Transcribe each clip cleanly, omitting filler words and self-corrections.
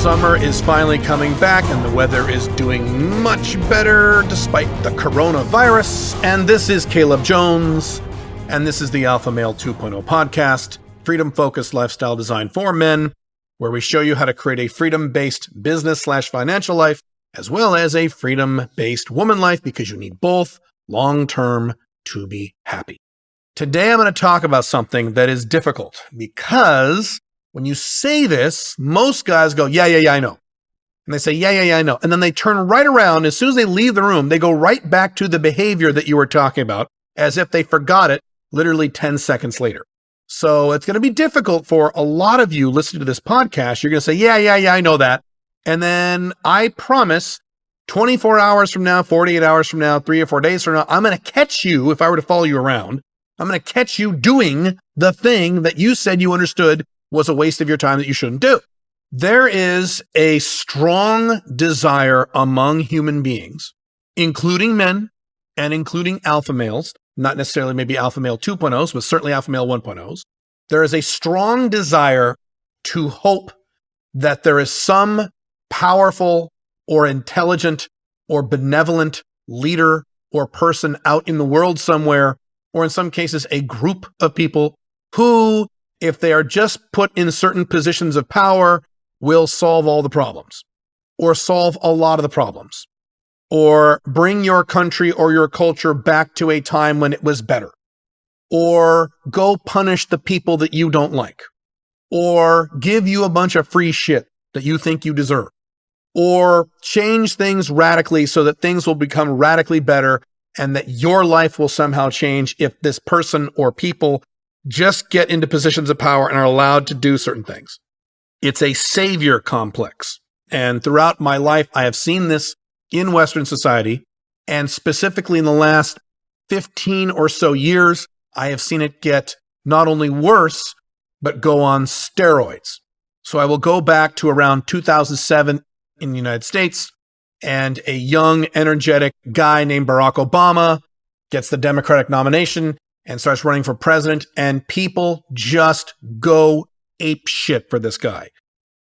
Summer is finally coming back and the weather is doing much better despite the coronavirus. And this is Caleb Jones, and this is the Alpha Male 2.0 podcast, freedom-focused lifestyle design for men, where we show you how to create a freedom-based business/financial life, as well as a freedom-based woman life, because you need both long-term to be happy. Today, I'm going to talk about something that is difficult because when you say this, most guys go, yeah, I know. And they say, yeah, I know. And then they turn right around. As soon as they leave the room, they go right back to the behavior that you were talking about, as if they forgot it literally 10 seconds later. So it's going to be difficult for a lot of you listening to this podcast. You're going to say, yeah, I know that. And then I promise 24 hours from now, 48 hours from now, 3 or 4 days from now, I'm going to catch you, if I were to follow you around, I'm going to catch you doing the thing that you said you understood was a waste of your time that you shouldn't do. There is a strong desire among human beings, including men and including alpha males, not necessarily maybe alpha male 2.0s, but certainly alpha male 1.0s. There is a strong desire to hope that there is some powerful or intelligent or benevolent leader or person out in the world somewhere, or in some cases, a group of people who, if they are just put in certain positions of power, will solve all the problems, or solve a lot of the problems, or bring your country or your culture back to a time when it was better, or go punish the people that you don't like, or give you a bunch of free shit that you think you deserve, or change things radically so that things will become radically better and that your life will somehow change if this person or people just get into positions of power and are allowed to do certain things. It's a savior complex. And throughout my life, I have seen this in Western society. And specifically in the last 15 or so years, I have seen it get not only worse, but go on steroids. So I will go back to around 2007 in the United States, and a young, energetic guy named Barack Obama gets the Democratic nomination and starts running for president, and people just go ape shit for this guy.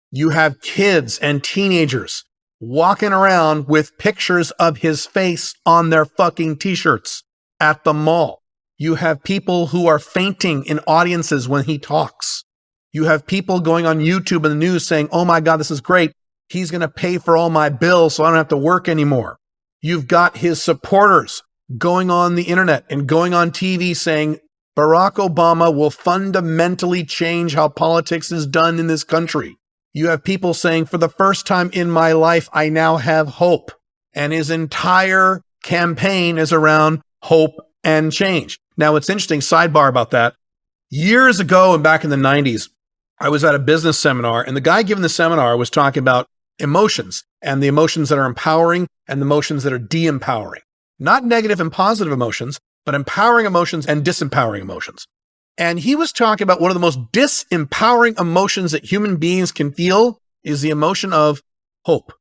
You have kids and teenagers walking around with pictures of his face on their fucking t-shirts at the mall. You have people who are fainting in audiences when he talks. You have people going on YouTube and the news saying, oh my God, this is great. He's going to pay for all my bills so I don't have to work anymore. You've got his supporters going on the internet and going on TV saying Barack Obama will fundamentally change how politics is done in this country. You have people saying, for the first time in my life, I now have hope. And his entire campaign is around hope and change. Now, it's interesting, sidebar about that. Years ago and back in the 90s, I was at a business seminar, and the guy giving the seminar was talking about emotions, and the emotions that are empowering and the emotions that are de-empowering. Not negative and positive emotions, but empowering emotions and disempowering emotions. And he was talking about one of the most disempowering emotions that human beings can feel is the emotion of hope.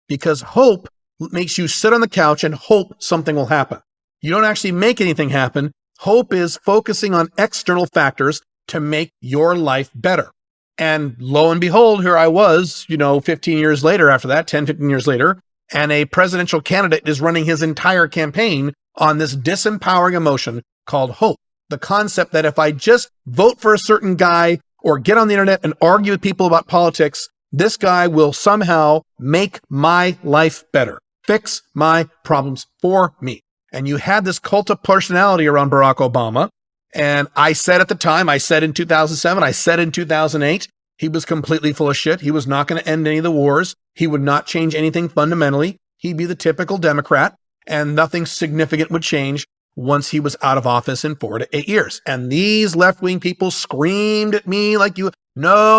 Because hope makes you sit on the couch and hope something will happen. You don't actually make anything happen. Hope is focusing on external factors to make your life better. And lo and behold, here I was, 15 years later after that, 10, 15 years later, and a presidential candidate is running his entire campaign on this disempowering emotion called hope. The concept that if I just vote for a certain guy or get on the internet and argue with people about politics, this guy will somehow make my life better, fix my problems for me. And you had this cult of personality around Barack Obama. And I said at the time, I said in 2007, I said in 2008, he was completely full of shit. He was not going to end any of the wars. He would not change anything fundamentally. He'd be the typical Democrat, and nothing significant would change once he was out of office in 4 to 8 years. And these left-wing people screamed at me like, no,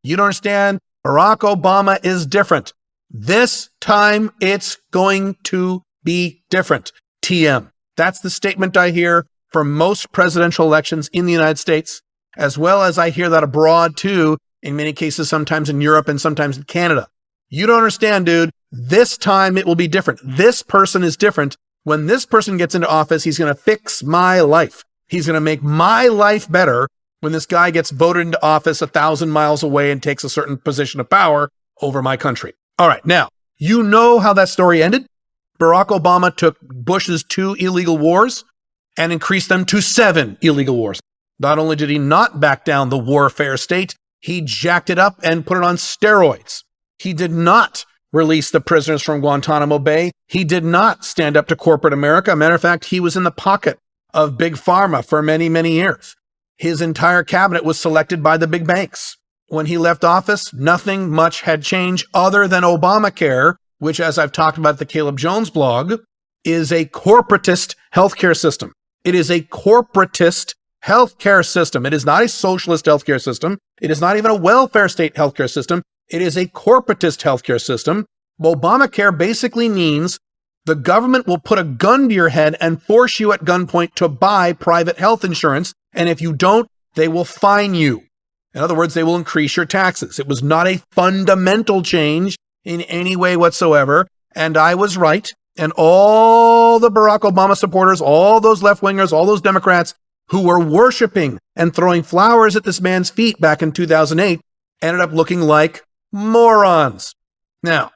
you don't understand. Barack Obama is different. This time it's going to be different. TM. That's the statement I hear for most presidential elections in the United States, as well as I hear that abroad too, in many cases, sometimes in Europe and sometimes in Canada. You don't understand, dude. This time it will be different. This person is different. When this person gets into office, he's going to fix my life. He's going to make my life better. When this guy gets voted into office 1,000 miles away and takes a certain position of power, over my country. All right, now, you know how that story ended. Barack Obama took Bush's 2 illegal wars and increased them to 7 illegal wars. Not only did he not back down the warfare state, he jacked it up and put it on steroids. He did not release the prisoners from Guantanamo Bay. He did not stand up to corporate America. Matter of fact, he was in the pocket of Big Pharma for many, many years. His entire cabinet was selected by the big banks. When he left office, nothing much had changed other than Obamacare, which, as I've talked about at the Caleb Jones blog, is a corporatist healthcare system. It is a corporatist healthcare system. It is not a socialist healthcare system. It is not even a welfare state healthcare system. It is a corporatist healthcare system. Obamacare basically means the government will put a gun to your head and force you at gunpoint to buy private health insurance. And if you don't, they will fine you. In other words, they will increase your taxes. It was not a fundamental change in any way whatsoever. And I was right. And all the Barack Obama supporters, all those left-wingers, all those Democrats who were worshiping and throwing flowers at this man's feet back in 2008 ended up looking like morons. Now,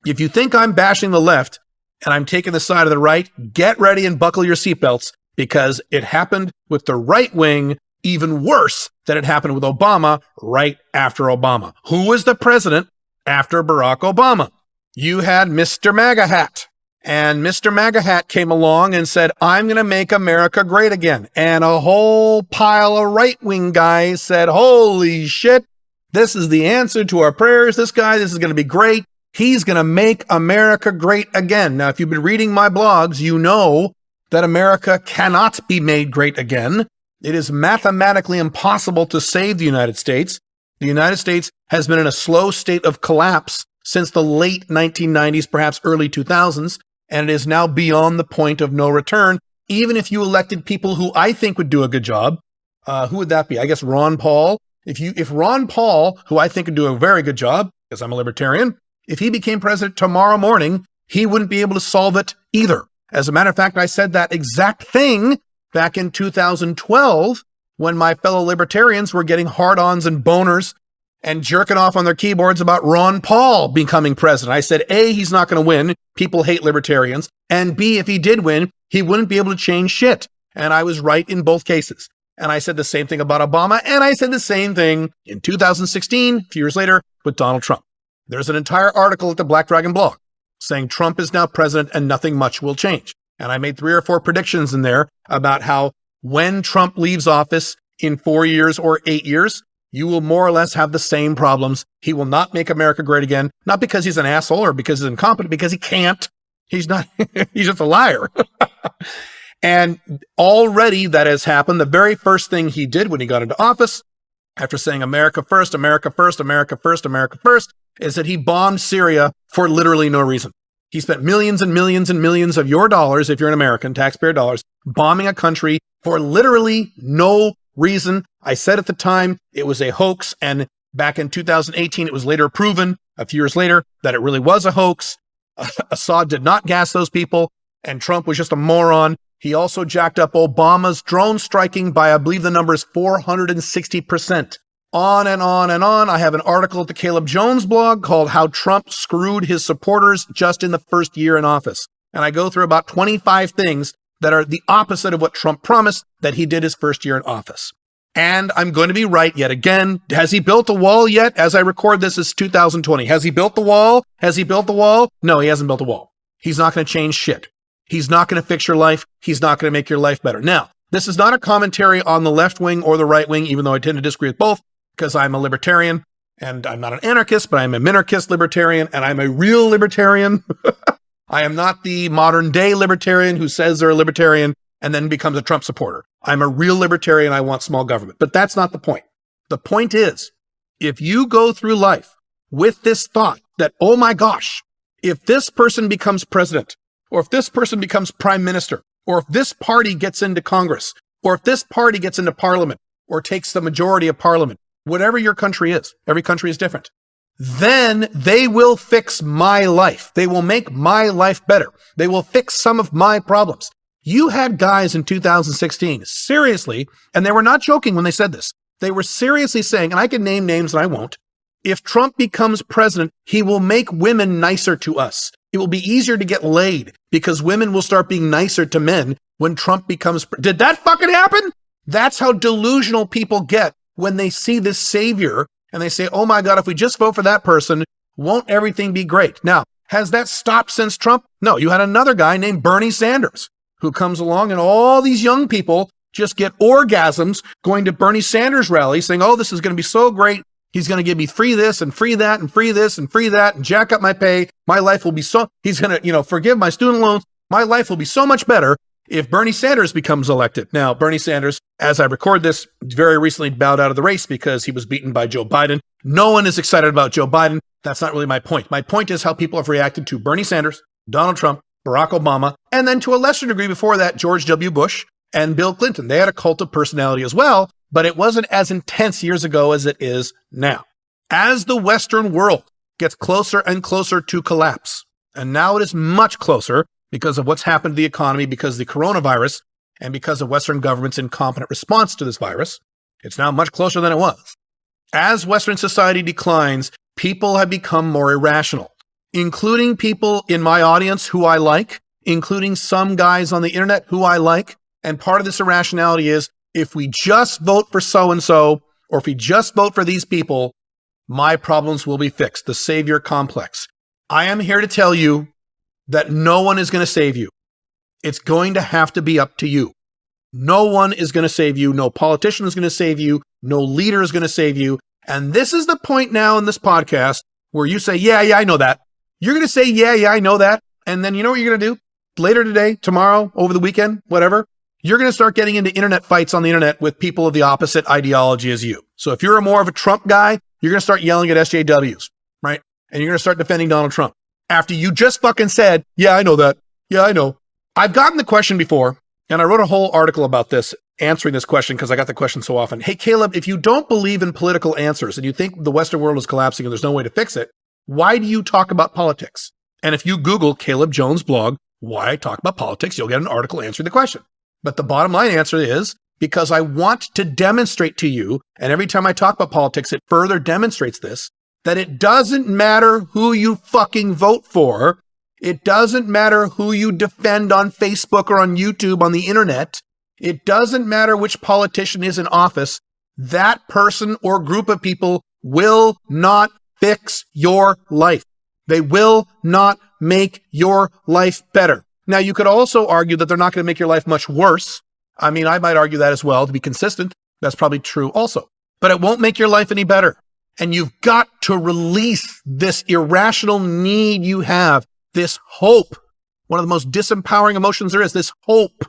if you think I'm bashing the left and I'm taking the side of the right, get ready and buckle your seatbelts, because it happened with the right wing even worse than it happened with Obama right after Obama. Who was the president after Barack Obama? You had Mr. MAGA Hat. And Mr. MAGA Hat came along and said, I'm going to make America great again. And a whole pile of right-wing guys said, holy shit, this is the answer to our prayers. This is going to be great. He's going to make America great again. Now, if you've been reading my blogs, you know that America cannot be made great again. It is mathematically impossible to save the United States. The United States has been in a slow state of collapse since the late 1990s, perhaps early 2000s, and it is now beyond the point of no return. Even if you elected people who I think would do a good job, who would that be? I guess Ron Paul. If Ron Paul, who I think would do a very good job, because I'm a libertarian, if he became president tomorrow morning, he wouldn't be able to solve it either. As a matter of fact, I said that exact thing back in 2012 when my fellow libertarians were getting hard-ons and boners and jerking off on their keyboards about Ron Paul becoming president. I said, A, he's not going to win. People hate libertarians. And B, if he did win, he wouldn't be able to change shit. And I was right in both cases. And I said the same thing about Obama. And I said the same thing in 2016, a few years later, with Donald Trump. There's an entire article at the Black Dragon blog saying Trump is now president and nothing much will change. And I made 3 or 4 predictions in there about how when Trump leaves office in 4 years or 8 years, you will more or less have the same problems. He will not make America great again, not because he's an asshole or because he's incompetent, because he can't. He's not, he's just a liar. And already that has happened. The very first thing he did when he got into office, after saying America first, America first, America first, America first, is that he bombed Syria for literally no reason. He spent millions and millions and millions of your dollars, if you're an American, taxpayer dollars, bombing a country for literally no reason. I said at the time it was a hoax, and back in 2018, it was later proven, a few years later, that it really was a hoax. Assad did not gas those people, and Trump was just a moron. He also jacked up Obama's drone striking by, I believe the number is 460%. On and on and on. I have an article at the Caleb Jones blog called How Trump Screwed His Supporters Just in the First Year in Office. And I go through about 25 things that are the opposite of what Trump promised that he did his first year in office. And I'm going to be right yet again. Has he built a wall yet? As I record this, it's 2020. Has he built the wall? Has he built the wall? No, he hasn't built a wall. He's not going to change shit. He's not going to fix your life. He's not going to make your life better. Now, this is not a commentary on the left wing or the right wing, even though I tend to disagree with both, because I'm a libertarian and I'm not an anarchist, but I'm a minarchist libertarian and I'm a real libertarian. I am not the modern day libertarian who says they're a libertarian and then becomes a Trump supporter. I'm a real libertarian. I want small government, but that's not the point. The point is, if you go through life with this thought that, oh my gosh, if this person becomes president, or if this person becomes prime minister, or if this party gets into Congress, or if this party gets into parliament, or takes the majority of parliament, whatever your country is, every country is different, then they will fix my life. They will make my life better. They will fix some of my problems. You had guys in 2016, seriously, and they were not joking when they said this. They were seriously saying, and I can name names and I won't, If Trump becomes president, he will make women nicer to us. It will be easier to get laid because women will start being nicer to men when Trump becomes Did that fucking happen? That's how delusional people get when they see this savior and they say, oh my God, if we just vote for that person, won't everything be great? Now, has that stopped since Trump? No, you had another guy named Bernie Sanders who comes along and all these young people just get orgasms going to Bernie Sanders rallies saying, oh, this is going to be so great. He's going to give me free this and free that and free this and free that and jack up my pay. My life will be he's going to, forgive my student loans. My life will be so much better if Bernie Sanders becomes elected. Now, Bernie Sanders, as I record this, very recently bowed out of the race because he was beaten by Joe Biden. No one is excited about Joe Biden. That's not really my point. My point is how people have reacted to Bernie Sanders, Donald Trump, Barack Obama, and then to a lesser degree before that, George W. Bush and Bill Clinton. They had a cult of personality as well, but it wasn't as intense years ago as it is now. As the Western world gets closer and closer to collapse, and now it is much closer because of what's happened to the economy, because of the coronavirus, and because of Western government's incompetent response to this virus, it's now much closer than it was. As Western society declines, people have become more irrational, including people in my audience who I like, including some guys on the internet who I like. And part of this irrationality is if we just vote for so-and-so, or if we just vote for these people, my problems will be fixed. The savior complex. I am here to tell you that no one is going to save you. It's going to have to be up to you. No one is going to save you. No politician is going to save you. No leader is going to save you. And this is the point now in this podcast where you say, yeah, I know that. You're going to say, yeah, I know that. And then you know what you're going to do? Later today, tomorrow, over the weekend, whatever, you're going to start getting into internet fights on the internet with people of the opposite ideology as you. So if you're more of a Trump guy, you're going to start yelling at SJWs, right? And you're going to start defending Donald Trump after you just fucking said, yeah, I know that. Yeah, I know. I've gotten the question before, and I wrote a whole article about this, answering this question because I got the question so often. Hey, Caleb, if you don't believe in political answers and you think the Western world is collapsing and there's no way to fix it, why do you talk about politics? And if you Google Caleb Jones blog, why I talk about politics, you'll get an article answering the question. But the bottom line answer is because I want to demonstrate to you, and every time I talk about politics, it further demonstrates this, that it doesn't matter who you fucking vote for. It doesn't matter who you defend on Facebook or on YouTube, on the internet. It doesn't matter which politician is in office. That person or group of people will not fix your life. They will not make your life better. Now, you could also argue that they're not going to make your life much worse. I mean, I might argue that as well to be consistent. That's probably true also. But it won't make your life any better. And you've got to release this irrational need you have, this hope. One of the most disempowering emotions there is, this hope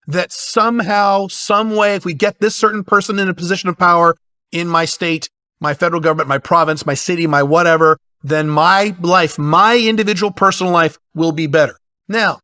that somehow, some way, if we get this certain person in a position of power in my state, my federal government, my province, my city, my whatever, then my life, my individual personal life will be better. Now,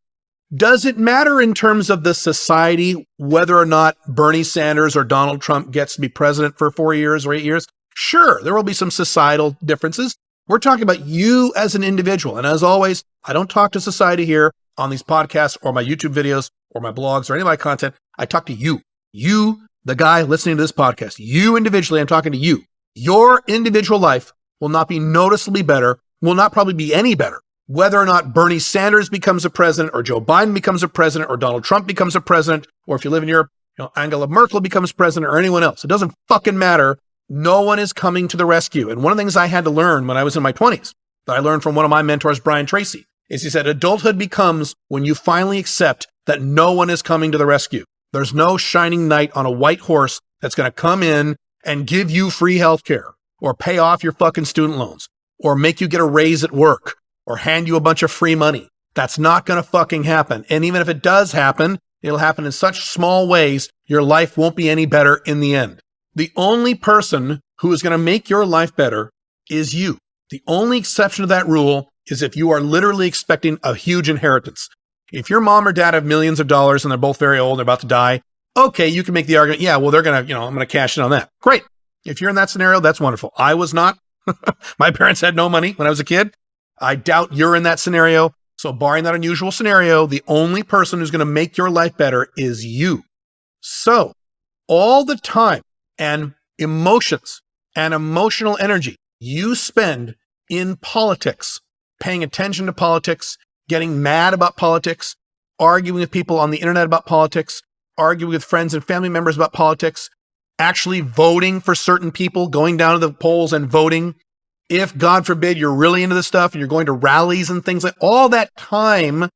does it matter in terms of the society whether or not Bernie Sanders or Donald Trump gets to be president for 4 years or 8 years? Sure, there will be some societal differences. We're talking about you as an individual. And as always, I don't talk to society here on these podcasts or my YouTube videos or my blogs or any of my content. I talk to you. You, the guy listening to this podcast. You individually, I'm talking to you. Your individual life will not be noticeably better, will not probably be any better, whether or not Bernie Sanders becomes a president or Joe Biden becomes a president or Donald Trump becomes a president, or if you live in Europe, Angela Merkel becomes president or anyone else. It doesn't fucking matter. No one is coming to the rescue. And one of the things I had to learn when I was in my 20s, that I learned from one of my mentors, Brian Tracy, is he said, adulthood becomes when you finally accept that no one is coming to the rescue. There's no shining knight on a white horse that's going to come in and give you free healthcare or pay off your fucking student loans or make you get a raise at work or hand you a bunch of free money. That's not going to fucking happen. And even if it does happen, it'll happen in such small ways, your life won't be any better in the end. The only person who is going to make your life better is you. The only exception to that rule is if you are literally expecting a huge inheritance. If your mom or dad have millions of dollars and they're both very old and they're about to die, okay, you can make the argument, yeah, well, they're going to, I'm going to cash in on that. Great. If you're in that scenario, that's wonderful. I was not. My parents had no money when I was a kid. I doubt you're in that scenario. So barring that unusual scenario, the only person who's going to make your life better is you. So all the time and emotions and emotional energy you spend in politics, paying attention to politics, getting mad about politics, arguing with people on the internet about politics, arguing with friends and family members about politics, actually voting for certain people, going down to the polls and voting. If, God forbid, you're really into this stuff and you're going to rallies and things like all that time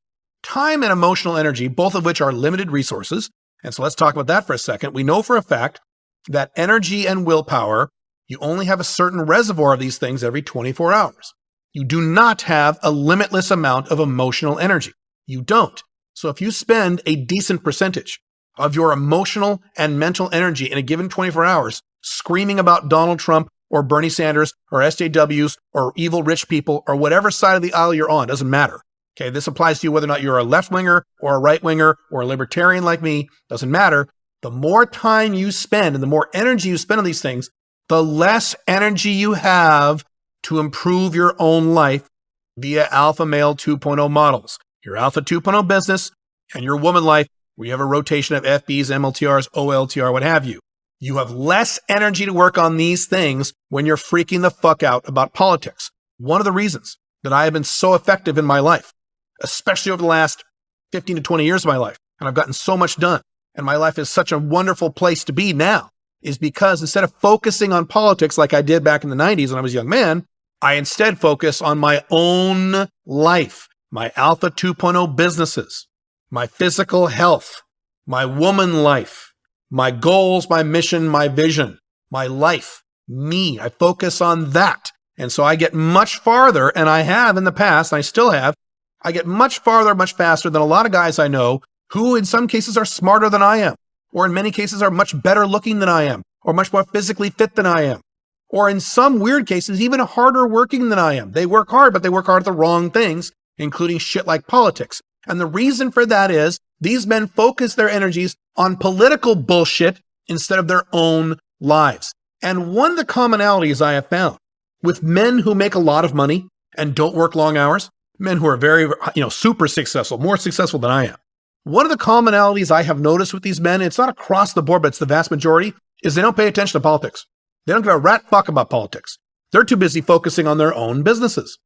and emotional energy, both of which are limited resources. And so let's talk about that for a second. We know for a fact that energy and willpower, you only have a certain reservoir of these things every 24 hours. You do not have a limitless amount of emotional energy. You don't. So if you spend a decent percentage of your emotional and mental energy in a given 24 hours screaming about Donald Trump or Bernie Sanders or SJWs or evil rich people or whatever side of the aisle you're on, doesn't matter. Okay, this applies to you whether or not you're a left-winger or a right-winger or a libertarian like me, doesn't matter. The more time you spend and the more energy you spend on these things, the less energy you have to improve your own life via Alpha Male 2.0 models. Your Alpha 2.0 business and your woman life, where you have a rotation of FBs, MLTRs, OLTR, what have you. You have less energy to work on these things when you're freaking the fuck out about politics. One of the reasons that I have been so effective in my life, especially over the last 15 to 20 years of my life, and I've gotten so much done, and my life is such a wonderful place to be now, is because instead of focusing on politics like I did back in the 90s when I was a young man, I instead focus on my own life, my Alpha 2.0 businesses, my physical health, my woman life, my goals, my mission, my vision, my life, me. I focus on that. And so I get much farther, and I have in the past, and I still have, I get much farther, much faster than a lot of guys I know who in some cases are smarter than I am, or in many cases are much better looking than I am, or much more physically fit than I am, or in some weird cases, even harder working than I am. They work hard, but they work hard at the wrong things, including shit like politics. And the reason for that is these men focus their energies on political bullshit instead of their own lives. And one of the commonalities I have found with men who make a lot of money and don't work long hours, men who are very, super successful, more successful than I am. One of the commonalities I have noticed with these men, it's not across the board, but it's the vast majority, is they don't pay attention to politics. They don't give a rat fuck about politics. They're too busy focusing on their own businesses.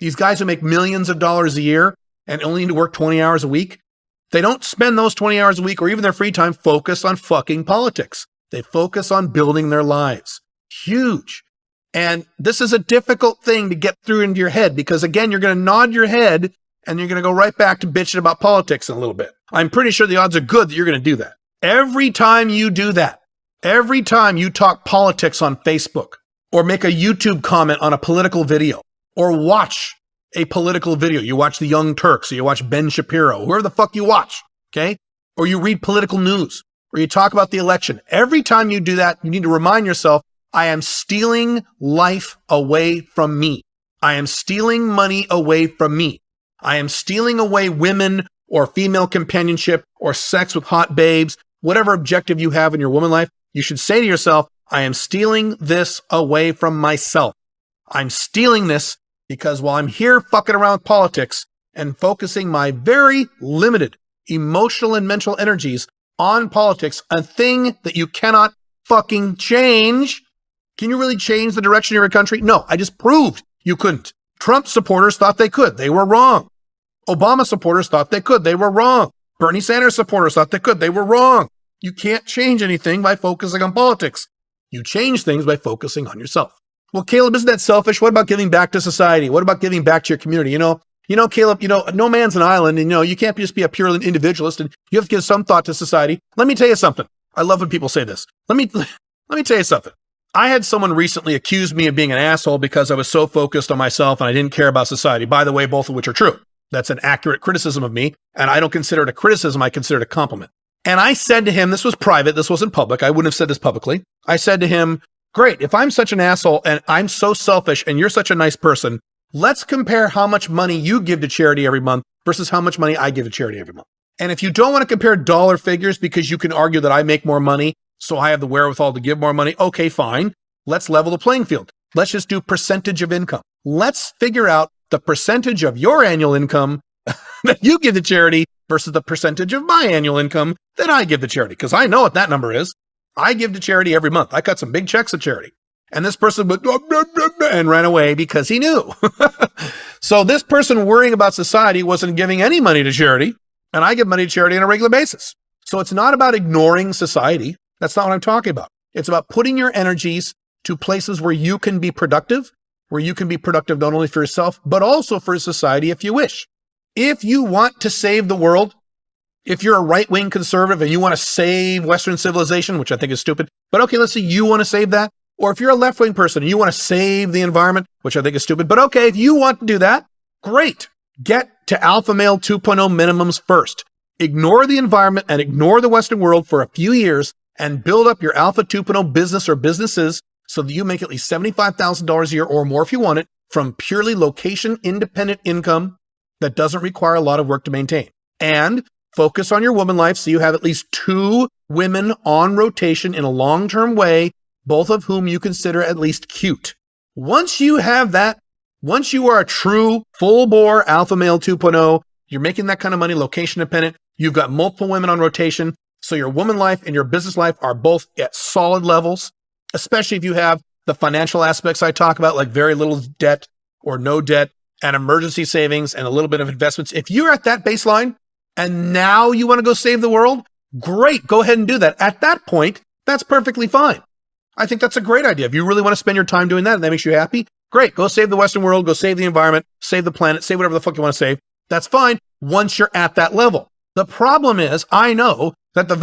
These guys who make millions of dollars a year and only need to work 20 hours a week, they don't spend those 20 hours a week or even their free time focused on fucking politics. They focus on building their lives. Huge. And this is a difficult thing to get through into your head because, again, you're going to nod your head and you're going to go right back to bitching about politics in a little bit. I'm pretty sure the odds are good that you're going to do that. Every time you do that, every time you talk politics on Facebook or make a YouTube comment on a political video or watch a political video, you watch the Young Turks or you watch Ben Shapiro, whoever the fuck you watch, okay? Or you read political news or you talk about the election. Every time you do that, you need to remind yourself, I am stealing life away from me. I am stealing money away from me. I am stealing away women or female companionship or sex with hot babes, whatever objective you have in your woman life. You should say to yourself, I am stealing this away from myself. I'm stealing this because while I'm here fucking around with politics and focusing my very limited emotional and mental energies on politics, a thing that you cannot fucking change. Can you really change the direction of your country? No, I just proved you couldn't. Trump supporters thought they could. They were wrong. Obama supporters thought they could. They were wrong. Bernie Sanders supporters thought they could. They were wrong. You can't change anything by focusing on politics. You change things by focusing on yourself. Well, Caleb, isn't that selfish? What about giving back to society? What about giving back to your community? Caleb, no man's an island, and you can't just be a pure individualist, and you have to give some thought to society. Let me tell you something. I love when people say this. Let me tell you something. I had someone recently accuse me of being an asshole because I was so focused on myself and I didn't care about society. By the way, both of which are true. That's an accurate criticism of me, and I don't consider it a criticism. I consider it a compliment. And I said to him, this was private, this wasn't public. I wouldn't have said this publicly. I said to him, great, if I'm such an asshole and I'm so selfish and you're such a nice person, let's compare how much money you give to charity every month versus how much money I give to charity every month. And if you don't want to compare dollar figures because you can argue that I make more money, so I have the wherewithal to give more money, okay, fine. Let's level the playing field. Let's just do percentage of income. Let's figure out the percentage of your annual income that you give to charity versus the percentage of my annual income that I give to charity. Because I know what that number is. I give to charity every month. I cut some big checks to charity. And this person went, and ran away because he knew. So this person worrying about society wasn't giving any money to charity. And I give money to charity on a regular basis. So it's not about ignoring society. That's not what I'm talking about. It's about putting your energies to places where you can be productive, not only for yourself, but also for society if you wish. If you want to save the world, if you're a right-wing conservative and you want to save Western civilization, which I think is stupid, but okay, let's say you want to save that. Or if you're a left-wing person and you want to save the environment, which I think is stupid, but okay, if you want to do that, great. Get to Alpha Male 2.0 minimums first. Ignore the environment and ignore the Western world for a few years and build up your Alpha 2.0 business or businesses so that you make at least $75,000 a year or more if you want it from purely location-independent income that doesn't require a lot of work to maintain. And focus on your woman life so you have at least 2 women on rotation in a long-term way, both of whom you consider at least cute. Once you have that, once you are a true full-bore Alpha Male 2.0, you're making that kind of money location dependent, you've got multiple women on rotation, so your woman life and your business life are both at solid levels, especially if you have the financial aspects I talk about, like very little debt or no debt and emergency savings and a little bit of investments. If you're at that baseline and now you want to go save the world, great, go ahead and do that. At that point, that's perfectly fine. I think that's a great idea. If you really want to spend your time doing that and that makes you happy, great. Go save the Western world, go save the environment, save the planet, save whatever the fuck you want to save. That's fine once you're at that level. The problem is, I know that the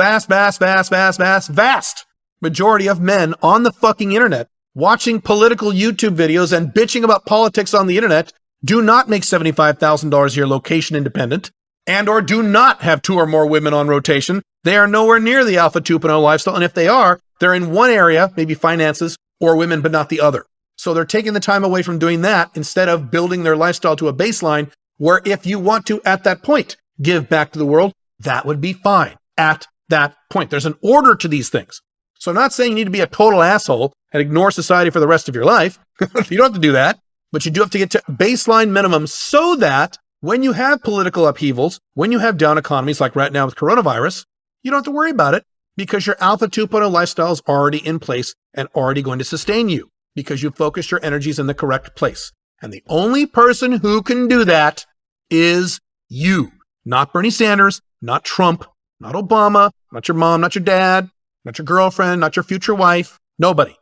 vast majority of men on the fucking internet watching political YouTube videos and bitching about politics on the internet do not make $75,000 a year location independent and or do not have 2 or more women on rotation. They are nowhere near the Alpha 2.0 lifestyle. And if they are, they're in one area, maybe finances or women, but not the other. So they're taking the time away from doing that instead of building their lifestyle to a baseline where if you want to, at that point, give back to the world, that would be fine at that point. There's an order to these things. So I'm not saying you need to be a total asshole and ignore society for the rest of your life. You don't have to do that, but you do have to get to baseline minimum so that when you have political upheavals, when you have down economies like right now with coronavirus, you don't have to worry about it because your Alpha 2.0 lifestyle is already in place and already going to sustain you because you focus your energies in the correct place. And the only person who can do that is you, not Bernie Sanders, not Trump, not Obama, not your mom, not your dad, not your girlfriend, not your future wife, nobody.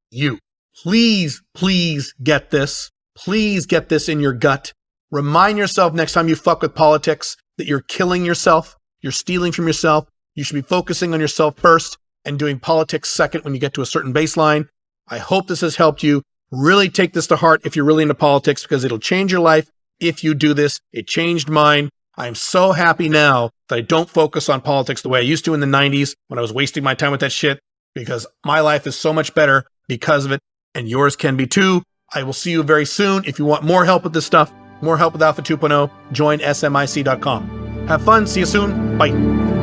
You. Please get this. Please get this in your gut. Remind yourself next time you fuck with politics that you're killing yourself. You're stealing from yourself. You should be focusing on yourself first and doing politics second when you get to a certain baseline. I hope this has helped you. Really take this to heart if you're really into politics because it'll change your life if you do this. It changed mine. I'm so happy now that I don't focus on politics the way I used to in the 90s when I was wasting my time with that shit because my life is so much better because of it and yours can be too. I will see you very soon. If you want more help with this stuff, more help with Alpha 2.0, join SMIC.com. Have fun. See you soon. Bye.